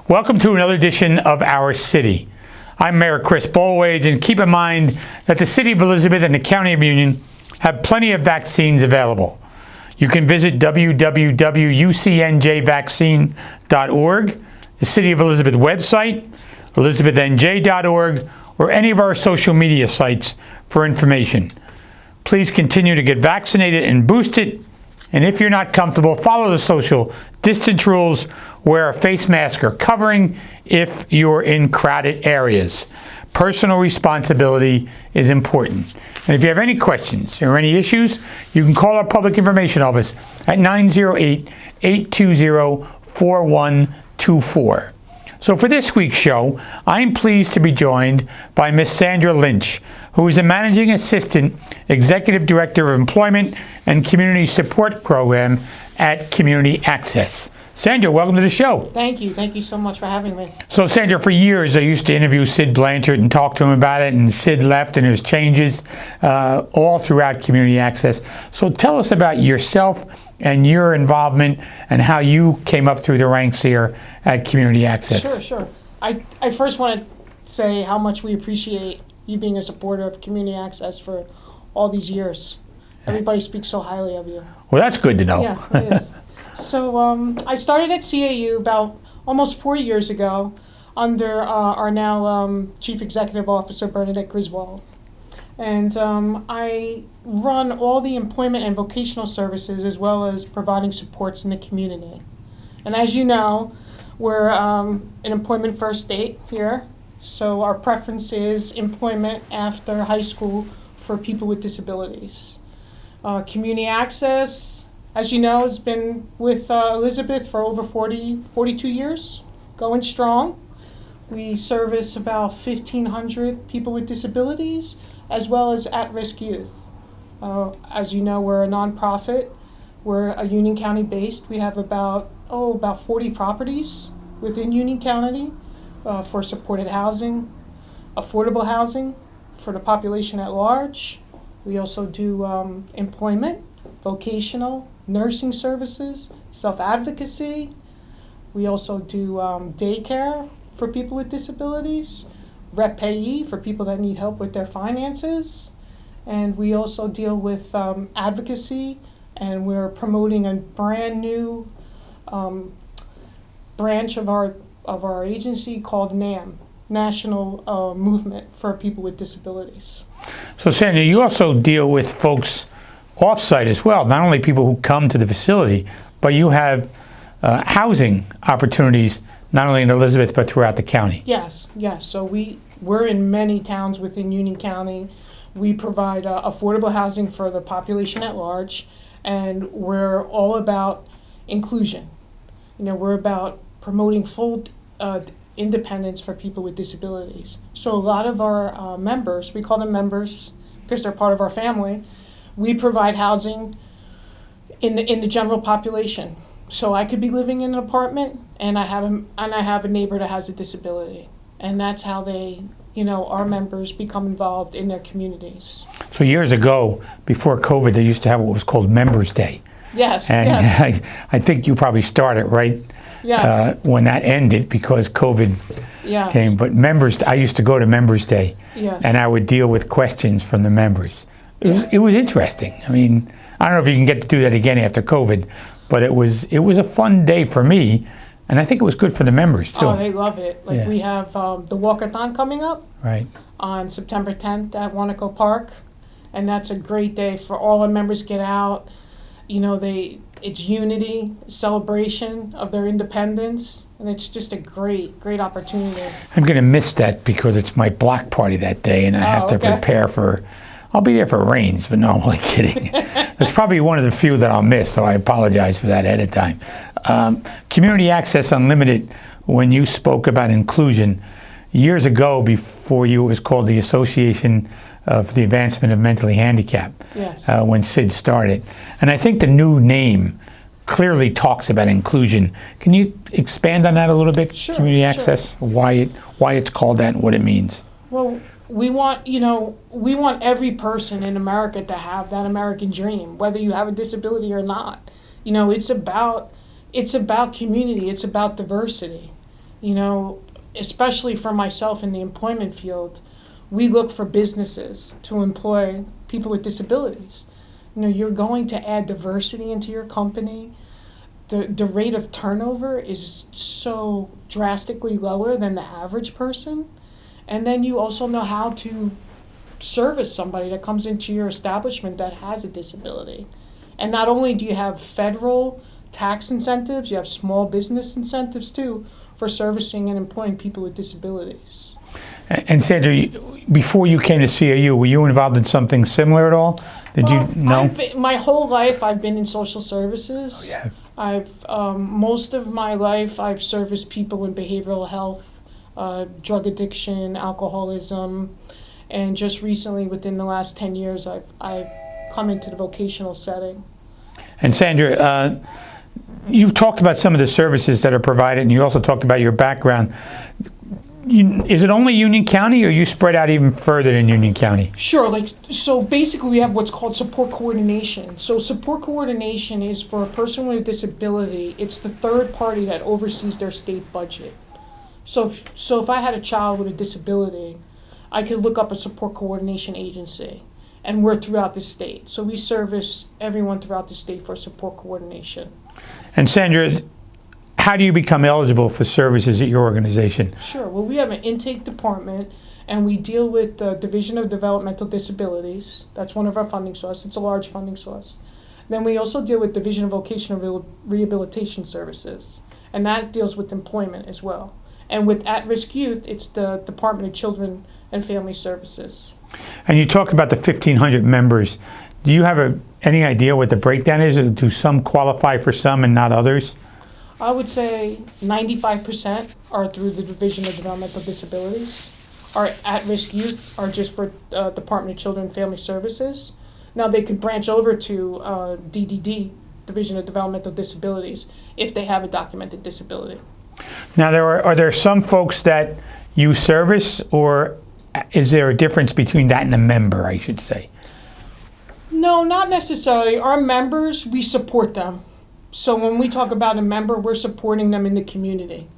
Welcome to another edition of Our City. I'm Mayor Chris Bollwage, and keep in mind that the City of Elizabeth and the County of Union have plenty of vaccines available. You can visit www.ucnjvaccine.org, the City of Elizabeth website, elizabethnj.org, or any of our social media sites for information. Please continue to get vaccinated and boosted. And if you're not comfortable, follow the social distance rules. Wear a face mask or covering if you're in crowded areas. Personal responsibility is important. And if you have any questions or any issues, you can call our Public Information Office at 908-820-4124. So for this week's show, I'm pleased to be joined by Ms. Sandra Lynch, who is a Managing Assistant Executive Director of Employment and Community Support Program at Community Access. Sandra, welcome to the show. Thank you. Thank you so much for having me. So Sandra, for years I used to interview Sid Blanchard and talk to him about it, and Sid left and there's changes all throughout Community Access. So tell us about yourself and your involvement and how you came up through the ranks here at Community Access. Sure. I first want to say how much we appreciate you being a supporter of Community Access for all these years. Everybody speaks so highly of you. Well, that's good to know. Yeah, it is. So I started at CAU about almost 4 years ago under our now Chief Executive Officer, Bernadette Griswold. And I run all the employment and vocational services as well as providing supports in the community. And as you know, we're an employment first state here. So our preference is employment after high school for people with disabilities. Community Access, as you know, has been with Elizabeth for over 42 years, going strong. We service about 1,500 people with disabilities, as well as at-risk youth. As you know, we're a nonprofit. We're a Union County based. We have about 40 properties within Union County for supported housing, affordable housing for the population at large. We also do employment, vocational, nursing services, self-advocacy. We also do daycare for people with disabilities, rep payee for people that need help with their finances. And we also deal with advocacy, and we're promoting a brand new branch of our agency called NAM, National Movement for People with Disabilities. So Sandra, you also deal with folks off-site as well, not only people who come to the facility, but you have housing opportunities not only in Elizabeth but throughout the county. Yes. So we're in many towns within Union County. We provide affordable housing for the population at large, and we're all about inclusion. We're about promoting full independence for people with disabilities. So a lot of our members, we call them members because they're part of our family, we provide housing in the general population. So I could be living in an apartment and I have a neighbor that has a disability, and that's how our members become involved in their communities. So years ago, before COVID, they used to have what was called Members Day. Yes. And yes. I think you probably started right when that ended because COVID came. But I used to go to Members Day, and I would deal with questions from the members. It was interesting. I mean, I don't know if you can get to do that again after COVID, but it was a fun day for me, and I think it was good for the members too. Oh, they love it. We have the walkathon coming up on September 10th at Wanaco Park, and that's a great day for all our members. Get out. It's unity, celebration of their independence, and it's just a great opportunity. I'm going to miss that because it's my block party that day, and I have to prepare for I'll be there if it rains, but no, I'm only kidding. It's probably one of the few that I'll miss, so I apologize for that ahead of time. Community Access Unlimited, when you spoke about inclusion, years ago, before you, it was called the Association of the Advancement of Mentally Handicapped, Yes. When Sid started. And I think the new name clearly talks about inclusion. Can you expand on that a little bit? Sure, Community sure. access, why it's called that and what it means. Well, we want every person in America to have that American dream, whether you have a disability or not. It's about community, it's about diversity. Especially for myself in the employment field, we look for businesses to employ people with disabilities. You're going to add diversity into your company. The rate of turnover is so drastically lower than the average person. And then you also know how to service somebody that comes into your establishment that has a disability. And not only do you have federal tax incentives, you have small business incentives too for servicing and employing people with disabilities. And Sandra, before you came to CAU, were you involved in something similar at all? Did you know? My whole life I've been in social services. Oh, yeah. I've most of my life I've serviced people in behavioral health, drug addiction, alcoholism, and just recently, within the last 10 years, I've come into the vocational setting. And Sandra, you've talked about some of the services that are provided, and you also talked about your background. Is it only Union County, or you spread out even further than Union County? Sure. So basically, we have what's called support coordination. So support coordination is for a person with a disability. It's the third party that oversees their state budget. So if I had a child with a disability, I could look up a support coordination agency, and we're throughout the state. So we service everyone throughout the state for support coordination. And Sandra, how do you become eligible for services at your organization? Sure. Well, we have an intake department, and we deal with the Division of Developmental Disabilities. That's one of our funding sources. It's a large funding source. Then we also deal with Division of Vocational Rehabilitation Services, and that deals with employment as well. And with at-risk youth, it's the Department of Children and Family Services. And you talked about the 1,500 members. Do you have any idea what the breakdown is? Or do some qualify for some and not others? I would say 95% are through the Division of Developmental Disabilities. Our at-risk youth are just for Department of Children and Family Services. Now they could branch over to DDD, Division of Developmental Disabilities, if they have a documented disability. Now, are there some folks that you service, or is there a difference between that and a member, I should say? No, not necessarily. Our members, we support them. So when we talk about a member, we're supporting them in the community.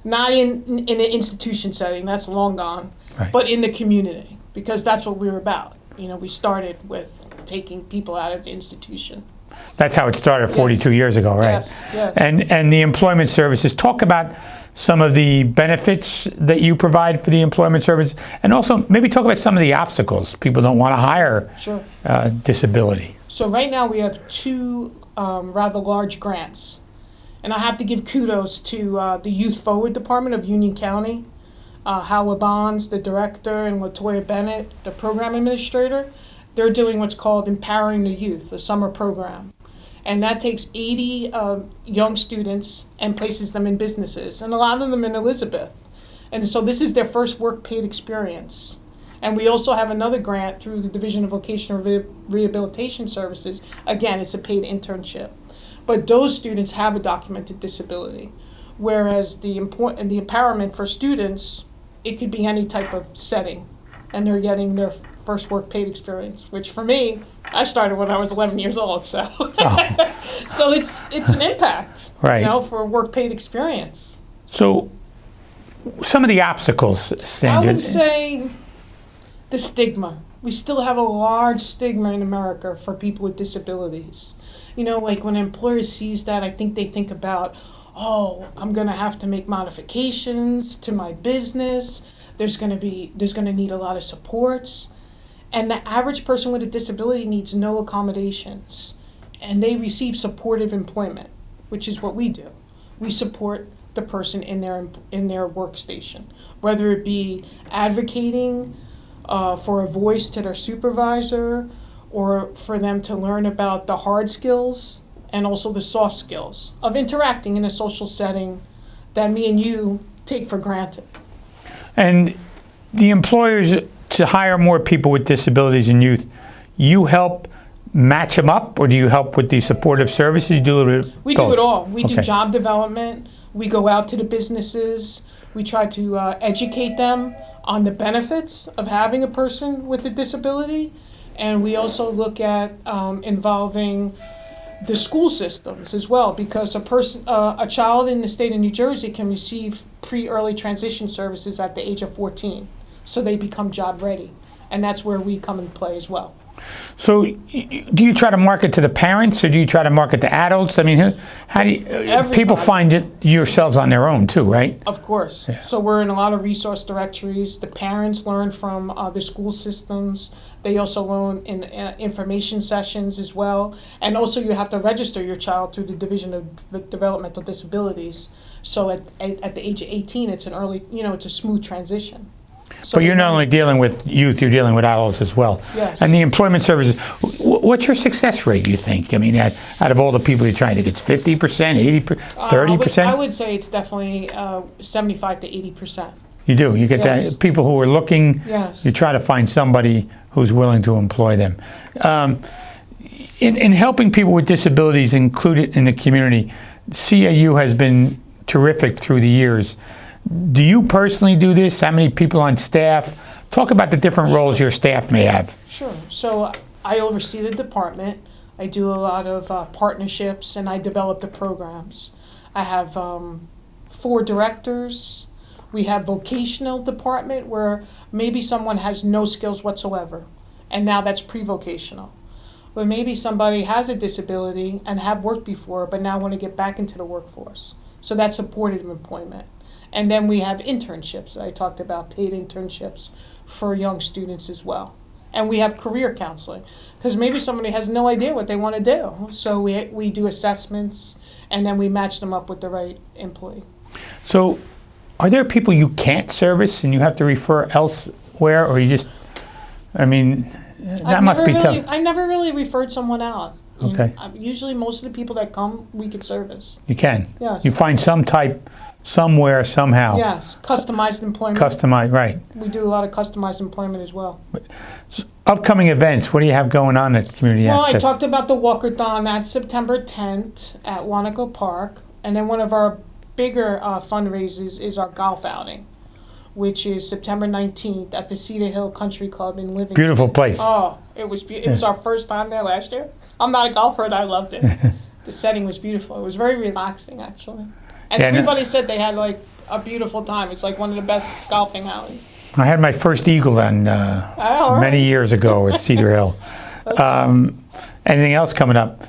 Not in an institution setting, that's long gone, Right. but in the community, because that's what we were about. We started with taking people out of the institution. That's how it started 42 years ago, right? Yes, yes. And the employment services, talk about some of the benefits that you provide for the employment service, and also maybe talk about some of the obstacles. People don't want to hire Sure. disability. So right now we have two rather large grants. And I have to give kudos to the Youth Forward Department of Union County, Howard Bonds, the director, and Latoya Bennett, the program administrator. They're doing what's called Empowering the Youth, the summer program. And that takes 80 young students and places them in businesses, and a lot of them in Elizabeth. And so this is their first work paid experience. And we also have another grant through the Division of Vocational Rehabilitation Services. Again, it's a paid internship. But those students have a documented disability. Whereas the empowerment for students, it could be any type of setting. And they're getting their first work paid experience, which for me, I started when I was 11 years old, so. Oh. So it's an impact, Right. for work paid experience. So some of the obstacles, Sandra. I would say the stigma. We still have a large stigma in America for people with disabilities. Like when an employer sees that, I think they think about, oh, I'm going to have to make modifications to my business. There's going to need a lot of supports. And the average person with a disability needs no accommodations. And they receive supportive employment, which is what we do. We support the person in their workstation, whether it be advocating for a voice to their supervisor, or for them to learn about the hard skills and also the soft skills of interacting in a social setting that me and you take for granted. And the employers, to hire more people with disabilities and youth, you help match them up, or do you help with the supportive services? You do a little bit of We both? do it all. We do Okay. job development. We go out to the businesses. We try to educate them on the benefits of having a person with a disability. And we also look at involving the school systems as well, because a child in the state of New Jersey can receive pre-early transition services at the age of 14, so they become job ready, and that's where we come into play as well. So do you try to market to the parents, or do you try to market to adults? I mean, how do you, people Everybody. find it yourselves on their own too, right? Of course. Yeah. So we're in a lot of resource directories. The parents learn from the school systems. They also learn in information sessions as well. And also you have to register your child through the Division of Developmental Disabilities. So at the age of 18, it's an early, it's a smooth transition. So But you're they not learn- only dealing with youth, you're dealing with adults as well. Yes. And the employment services, what's your success rate, do you think? I mean, out of all the people you're trying to get, it's 50%, 80%, 30%? I would say it's definitely 75 to 80%. You do. You get Yes. that people who are looking. Yes. You try to find somebody who's willing to employ them. In helping people with disabilities included in the community, CAU has been terrific through the years. Do you personally do this? How many people on staff? Talk about the different roles your staff may have. Sure. So I oversee the department. I do a lot of partnerships, and I develop the programs. I have 4 directors. We have vocational department, where maybe someone has no skills whatsoever, and now that's pre-vocational. But maybe somebody has a disability and have worked before, but now want to get back into the workforce. So that's supported employment. And then we have internships that I talked about, paid internships for young students as well. And we have career counseling, because maybe somebody has no idea what they want to do. So we do assessments, and then we match them up with the right employee. So, are there people you can't service and you have to refer elsewhere, or you just? I mean, that must be tough. I never really referred someone out. Okay. Usually, most of the people that come, we can service. You can. Yes. You find some type, somewhere, somehow. Yes, customized employment. Customized, right. We do a lot of customized employment as well. Upcoming events, what do you have going on at Community Well, Access? I talked about the Walkathon. That's September 10th at Wanaco Park. And then one of our bigger fundraisers is our golf outing, which is September 19th at the Cedar Hill Country Club in Livingston. Beautiful place. Oh, it was it was our first time there last year. I'm not a golfer, and I loved it. The setting was beautiful. It was very relaxing, actually. And Yeah, no- everybody said they had like a beautiful time. It's like one of the best golfing outings. I had my first eagle on all right. many years ago at Cedar Hill. Anything else coming up?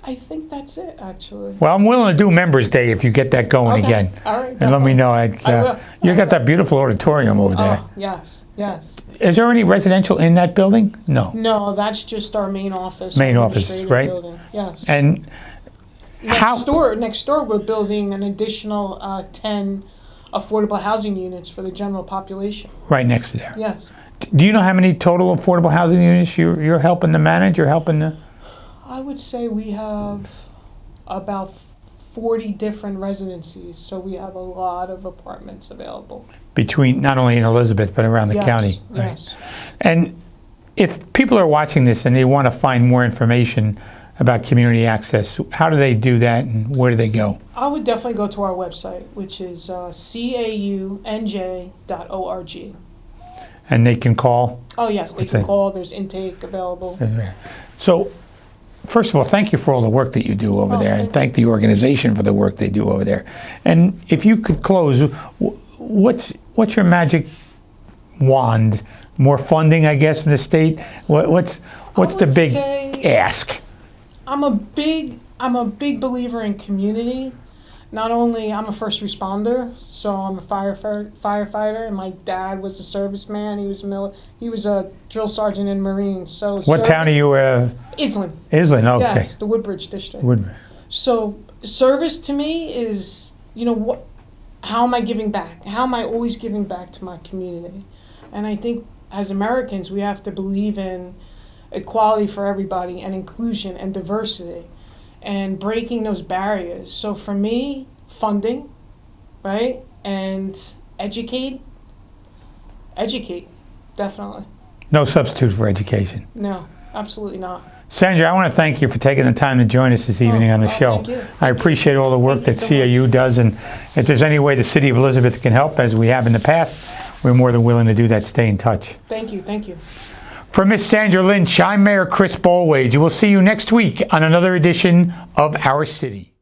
I think that's it, actually. Well, I'm willing to do Members Day if you get that going Okay. again. All right. And let me know. I will. You got that beautiful auditorium over there. Oh, yes, yes. Is there any residential in that building? No. No, that's just our main office. Main our office, administrative right? Building. Yes. And how? Next door, we're building an additional 10 affordable housing units for the general population. Right next to there. Yes. Do you know how many total affordable housing units you're helping to manage or helping to? I would say we have about 40 different residencies, so we have a lot of apartments available. Between, not only in Elizabeth, but around the Yes, county. Right? yes. And if people are watching this and they want to find more information about community access, how do they do that and where do they go? I would definitely go to our website, which is caunj.org. And they can call? Oh, yes, they What's can that? call. There's intake available. So, first of all, thank you for all the work that you do over there, and thank the organization for the work they do over there. And if you could close, what's your magic wand? More funding, I guess, from the state? What's the would big say- ask? I'm a big believer in community. Not only I'm a first responder, so I'm a firefighter, and my dad was a serviceman. He was a drill sergeant in Marines. So What town are you? Island. Island. Okay. Yes, the Woodbridge district. Woodbridge. So service to me is, how am I giving back? How am I always giving back to my community? And I think as Americans, we have to believe in equality for everybody and inclusion and diversity and breaking those barriers. So for me, funding, right? And educate, definitely. No substitute for education. No, absolutely not. Sandra, I want to thank you for taking the time to join us this evening on the show. Thank you. I appreciate all the work that Thank you so CAU does, and if there's any way the City of Elizabeth can help, as we have in the past, we're more than willing to do that. Stay in touch. Thank you. Thank you. For Miss Sandra Lynch, I'm Mayor Chris Bollwage. We'll see you next week on another edition of Our City.